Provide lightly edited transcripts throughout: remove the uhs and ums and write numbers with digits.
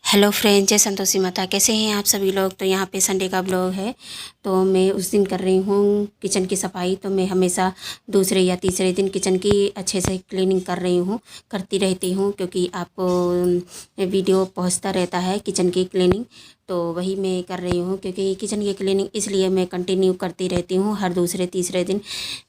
Hello friend, जय संतोषी माता। कैसे हैं आप सभी लोग। तो यहाँ पे संडे का ब्लॉग है। तो मैं उस दिन कर रही हूँ किचन की सफाई। तो मैं हमेशा दूसरे या तीसरे दिन किचन की अच्छे से क्लीनिंग कर रही हूँ, करती रहती हूँ, क्योंकि आपको वीडियो पहुँचता रहता है किचन की क्लीनिंग। तो वही मैं कर रही हूँ, क्योंकि किचन की क्लीनिंग इसलिए मैं कंटिन्यू करती रहती हूँ हर दूसरे तीसरे दिन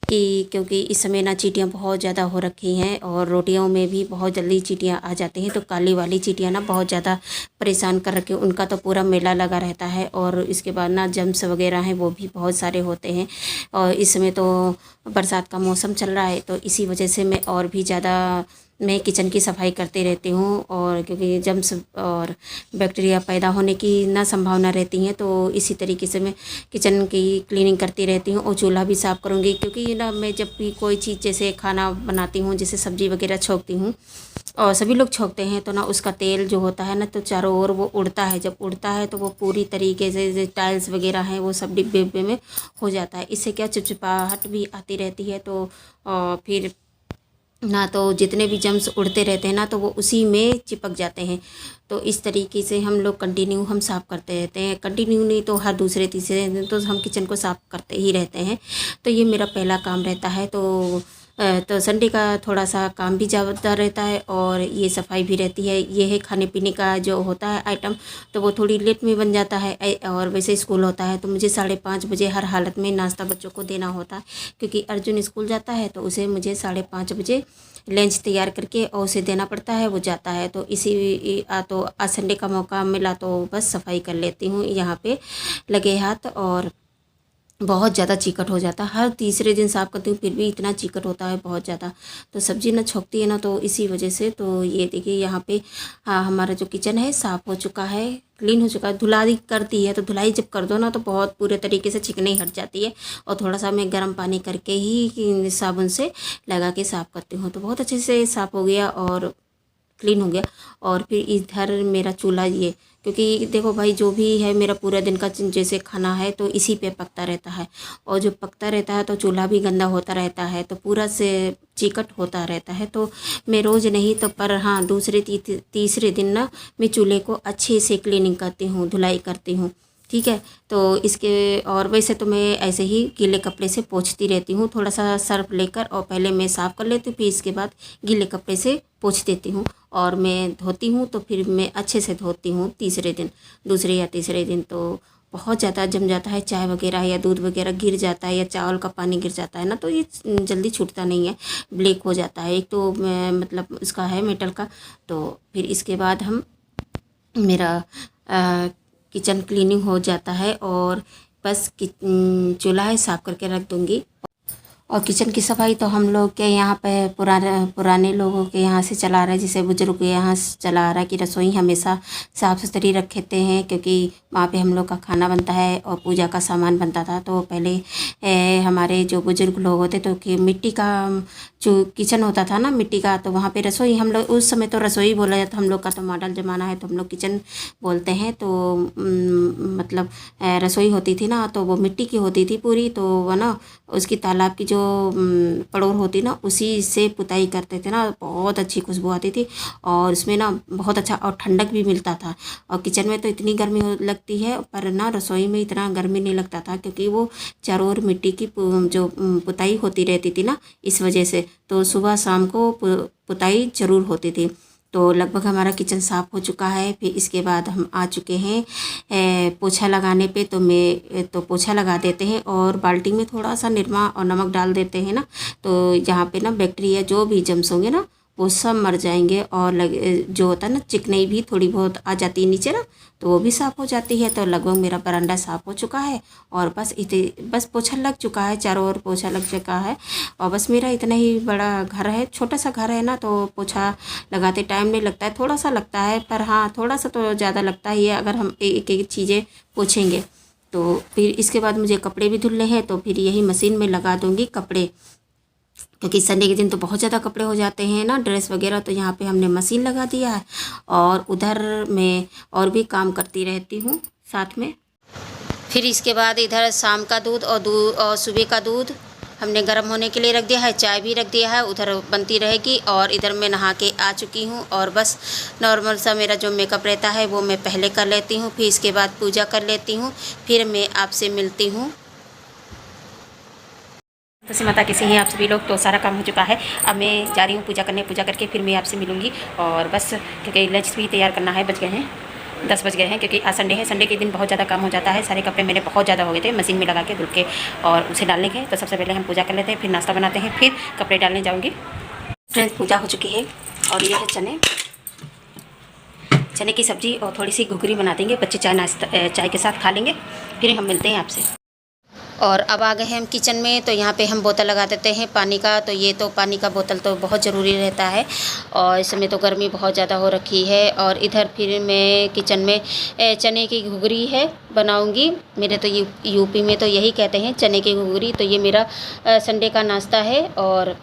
क्योंकि इस समय ना चींटियाँ बहुत ज़्यादा हो रखी हैं और रोटियों में भी बहुत जल्दी चींटियाँ आ जाती हैं। तो काली वाली चींटियाँ ना बहुत ज़्यादा परेशान कर रखे, उनका तो पूरा मेला लगा रहता है। और इसके बाद ना जम्स वगैरह हैं वो भी बहुत सारे होते हैं। और इस समय तो बरसात का मौसम चल रहा है, तो इसी वजह से मैं और भी ज़्यादा मैं किचन की सफाई करती रहती हूँ। और क्योंकि जम्स और बैक्टीरिया पैदा होने की ना संभावना रहती है, तो इसी तरीके से मैं किचन की क्लीनिंग करती रहती हूँ। और चूल्हा भी साफ़ करूँगी, क्योंकि ना मैं जब भी कोई चीज़ जैसे खाना बनाती हूँ, जैसे सब्ज़ी वगैरह छोंकती हूँ और सभी लोग छोंकते हैं, तो ना उसका तेल जो होता है ना, तो चारों ओर वो उड़ता है। जब उड़ता है तो वो पूरी तरीके से जो टाइल्स वगैरह हैं वो सब डिब्बे डिब्बे में हो जाता है। इससे क्या चिपचिपाहट भी आती रहती है। तो फिर ना तो जितने भी जम्स उड़ते रहते हैं ना, तो वो उसी में चिपक जाते हैं। तो इस तरीके से हम लोग कंटिन्यू हम साफ़ करते रहते हैं। कंटिन्यू नहीं तो हर दूसरे तीसरे दिन तो हम किचन को साफ़ करते ही रहते हैं। तो ये मेरा पहला काम रहता है। तो संडे का थोड़ा सा काम भी ज़्यादा रहता है और ये सफाई भी रहती है। ये है खाने पीने का जो होता है आइटम, तो वो थोड़ी लेट में बन जाता है। और वैसे स्कूल होता है तो मुझे 5:30 बजे हर हालत में नाश्ता बच्चों को देना होता है, क्योंकि अर्जुन स्कूल जाता है तो उसे मुझे 5:30 बजे लंच तैयार करके और उसे देना पड़ता है, वो जाता है। तो तो आज संडे का मौका मिला तो बस सफाई कर लेती हूँ यहाँ पे लगे हाथ। और बहुत ज़्यादा चिकट हो जाता है, हर तीसरे दिन साफ़ करती हूँ फिर भी इतना चिकट होता है बहुत ज़्यादा। तो सब्ज़ी ना छोंकती है ना, तो इसी वजह से। तो ये देखिए यहाँ पे हाँ, हमारा जो किचन है साफ़ हो चुका है, क्लीन हो चुका है। धुलाई करती है तो धुलाई जब कर दो ना, तो बहुत पूरे तरीके से चिकनाई हट जाती है। और थोड़ा सा मैं गर्म पानी करके ही साबुन से लगा के साफ़ करती हूँ, तो बहुत अच्छे से साफ़ हो गया और क्लीन हो गया। और फिर इधर मेरा चूल्हा, ये क्योंकि देखो भाई, जो भी है मेरा पूरा दिन का जैसे खाना है तो इसी पे पकता रहता है। और जो पकता रहता है तो चूल्हा भी गंदा होता रहता है, तो पूरा से चिकट होता रहता है। तो मैं रोज़ नहीं तो पर हाँ, दूसरे तीसरे दिन ना मैं चूल्हे को अच्छे से क्लीनिंग करती हूँ, धुलाई करती हूँ। ठीक है। तो इसके और वैसे तो मैं ऐसे ही गीले कपड़े से पोंछती रहती हूँ, थोड़ा सा सर्फ लेकर, और पहले मैं साफ़ कर लेती हूँ, फिर इसके बाद गीले कपड़े से पोंछ देती हूँ। और मैं धोती हूँ तो फिर मैं अच्छे से धोती हूँ तीसरे दिन, दूसरे या तीसरे दिन। तो बहुत ज़्यादा जम जाता है, चाय वगैरह या दूध वगैरह गिर जाता है या चावल का पानी गिर जाता है ना, तो ये जल्दी छूटता नहीं है, ब्लैक हो जाता है। एक तो मतलब इसका है मेटल का। तो फिर इसके बाद मेरा किचन क्लीनिंग हो जाता है और बस चूल्हा है साफ़ करके रख दूँगी। और किचन की सफाई तो हम लोग के यहाँ पे पुराने पुराने लोगों के यहाँ से चला आ रहा है, जैसे बुजुर्ग के यहाँ से चला आ रहा है कि रसोई हमेशा साफ़ सुथरी रखते हैं, क्योंकि वहाँ पे हम लोग का खाना बनता है और पूजा का सामान बनता था। तो पहले हमारे जो बुजुर्ग लोग होते तो कि मिट्टी का जो किचन होता था ना, मिट्टी का, तो वहाँ पे रसोई, हम लोग उस समय तो रसोई बोला जाता, हम लोग का तो मॉडर्न ज़माना है तो हम लोग किचन बोलते हैं। तो मतलब रसोई होती थी ना, तो वो मिट्टी की होती थी पूरी। तो वो ना उसकी तालाब की जो पड़ोर होती ना, उसी से पुताई करते थे ना, बहुत अच्छी खुशबू आती थी और उसमें ना बहुत अच्छा और ठंडक भी मिलता था। और किचन में तो इतनी गर्मी लगती है, पर ना रसोई में इतना गर्मी नहीं लगता था, क्योंकि वो चारों ओर मिट्टी की जो पुताई होती रहती थी ना, इस वजह से। तो सुबह शाम को पुताई ज़रूर होती थी। तो लगभग हमारा किचन साफ़ हो चुका है। फिर इसके बाद हम आ चुके हैं पोछा लगाने पे। तो मैं तो पोछा लगा देते हैं और बाल्टी में थोड़ा सा निरमा और नमक डाल देते हैं ना, तो यहाँ पे ना बैक्टीरिया जो भी जम्स होंगे ना, वो सब मर जाएंगे। और जो होता है ना, चिकनाई भी थोड़ी बहुत आ जाती है नीचे ना, तो वो भी साफ़ हो जाती है। तो लगभग मेरा बरामदा साफ़ हो चुका है और बस पोछा लग चुका है, चारों ओर पोछा लग चुका है। और बस मेरा इतना ही बड़ा घर है, छोटा सा घर है ना, तो पोछा लगाते टाइम नहीं लगता है, थोड़ा सा लगता है, पर हाँ थोड़ा सा तो ज़्यादा लगता ही है अगर हम एक एक चीज़ें पोछेंगे। तो फिर इसके बाद मुझे कपड़े भी धुलने हैं, तो फिर यही मशीन में लगा दूँगी कपड़े, क्योंकि संडे के दिन तो बहुत ज़्यादा कपड़े हो जाते हैं ना, ड्रेस वगैरह। तो यहाँ पे हमने मशीन लगा दिया है और उधर मैं और भी काम करती रहती हूँ साथ में। फिर इसके बाद इधर शाम का दूध और सुबह का दूध हमने गर्म होने के लिए रख दिया है, चाय भी रख दिया है, उधर बनती रहेगी। और इधर मैं नहा के आ चुकी हूँ और बस नॉर्मल सा मेरा जो मेकअप रहता है वो मैं पहले कर लेती हूँ, फिर इसके बाद पूजा कर लेती हूँ, फिर मैं आपसे मिलती हूँ। तुलसी माता कैसे हैं आप सभी लोग। तो सारा काम हो चुका है, अब मैं जा रही हूँ पूजा करने। पूजा करके फिर मैं आपसे मिलूँगी। और बस क्योंकि लंच भी तैयार करना है, बज गए हैं 10 बज गए हैं, क्योंकि आज संडे है। संडे के दिन बहुत ज़्यादा काम हो जाता है। सारे कपड़े मेरे बहुत ज़्यादा हो गए थे, मशीन में लगा के धुल के और उसे डालने के। तो सबसे पहले हम पूजा कर लेते हैं, फिर नाश्ता बनाते हैं, फिर कपड़े डालने जाऊँगी। फ्रेंड्स, पूजा हो चुकी है और ये है चने की सब्ज़ी और थोड़ी सी घुघरी बना देंगे, बच्चे चाय के साथ खा लेंगे। फिर हम मिलते हैं आपसे। और अब आ गए हैं हम किचन में। तो यहाँ पे हम बोतल लगा देते हैं पानी का। तो ये तो पानी का बोतल तो बहुत ज़रूरी रहता है और इस समय तो गर्मी बहुत ज़्यादा हो रखी है। और इधर फिर मैं किचन में चने की घुघरी है बनाऊंगी। मेरे तो यूपी में तो यही कहते हैं, चने की घुघरी। तो ये मेरा संडे का नाश्ता है और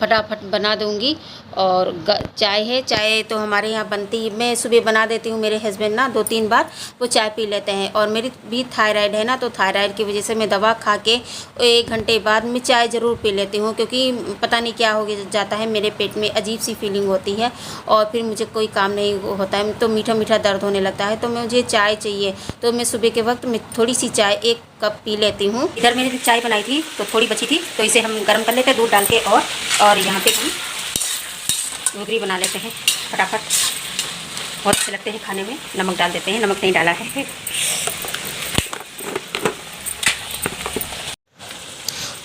फटाफट बना दूंगी। और चाय है, चाय तो हमारे यहाँ बनती, मैं सुबह बना देती हूँ। मेरे हस्बैंड ना 2-3 बार वो चाय पी लेते हैं। और मेरी भी थायराइड है ना, तो थायराइड की वजह से मैं दवा खा के 1 घंटे बाद मैं चाय ज़रूर पी लेती हूँ, क्योंकि पता नहीं क्या हो जाता है, मेरे पेट में अजीब सी फीलिंग होती है और फिर मुझे कोई काम नहीं होता है, तो मीठा मीठा दर्द होने लगता है। तो मुझे चाय चाहिए, तो मैं सुबह के वक्त में थोड़ी सी चाय 1 कप पी लेती हूँ। इधर मैंने चाय बनाई थी तो थोड़ी बची थी, तो इसे हम गर्म कर लेते हैं दूध डाल के। और यहाँ पे हम घुघरी बना लेते हैं फटाफट। बहुत अच्छे लगते हैं खाने में। नमक डाल देते हैं, नमक नहीं डाला है।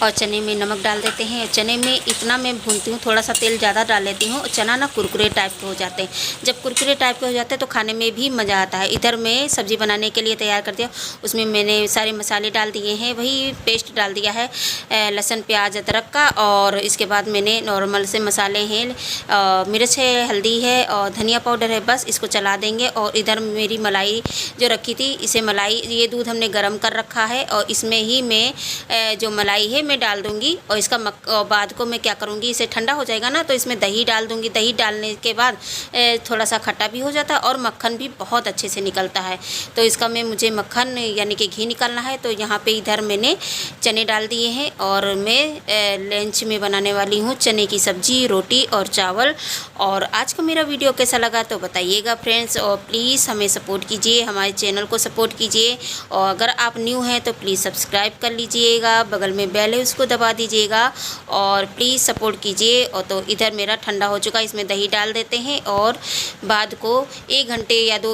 और चने में नमक डाल देते हैं। चने में इतना मैं भूनती हूँ, थोड़ा सा तेल ज़्यादा डाल लेती हूँ। चना ना कुरकुरे टाइप के हो जाते हैं। जब कुरकुरे टाइप के हो जाते हैं तो खाने में भी मज़ा आता है। इधर मैं सब्ज़ी बनाने के लिए तैयार कर दिया। उसमें मैंने सारे मसाले डाल दिए हैं, वही पेस्ट डाल दिया है लहसुन प्याज अदरक का। और इसके बाद मैंने नॉर्मल से मसाले हैं, मिर्च है, हल्दी है और धनिया पाउडर है, बस इसको चला देंगे। और इधर मेरी मलाई जो रखी थी, इसे मलाई, ये दूध हमने गर्म कर रखा है और इसमें ही मैं जो मलाई है मैं डाल दूंगी। और इसका बाद को मैं क्या करूंगी, इसे ठंडा हो जाएगा ना तो इसमें दही डाल दूंगी। दही डालने के बाद थोड़ा सा खट्टा भी हो जाता है और मक्खन भी बहुत अच्छे से निकलता है। तो इसका मुझे मक्खन यानी कि घी निकालना है। तो यहाँ पे इधर मैंने चने डाल दिए हैं और मैं लंच में बनाने वाली हूँ चने की सब्ज़ी, रोटी और चावल। और आज का मेरा वीडियो कैसा लगा तो बताइएगा फ्रेंड्स। और प्लीज़ हमें सपोर्ट कीजिए, हमारे चैनल को सपोर्ट कीजिए। और अगर आप न्यू हैं तो प्लीज़ सब्सक्राइब कर लीजिएगा, बगल में बेल है उसको दबा दीजिएगा और प्लीज़ सपोर्ट कीजिए। और तो इधर मेरा ठंडा हो चुका है, इसमें दही डाल देते हैं और बाद को 1 घंटे या 2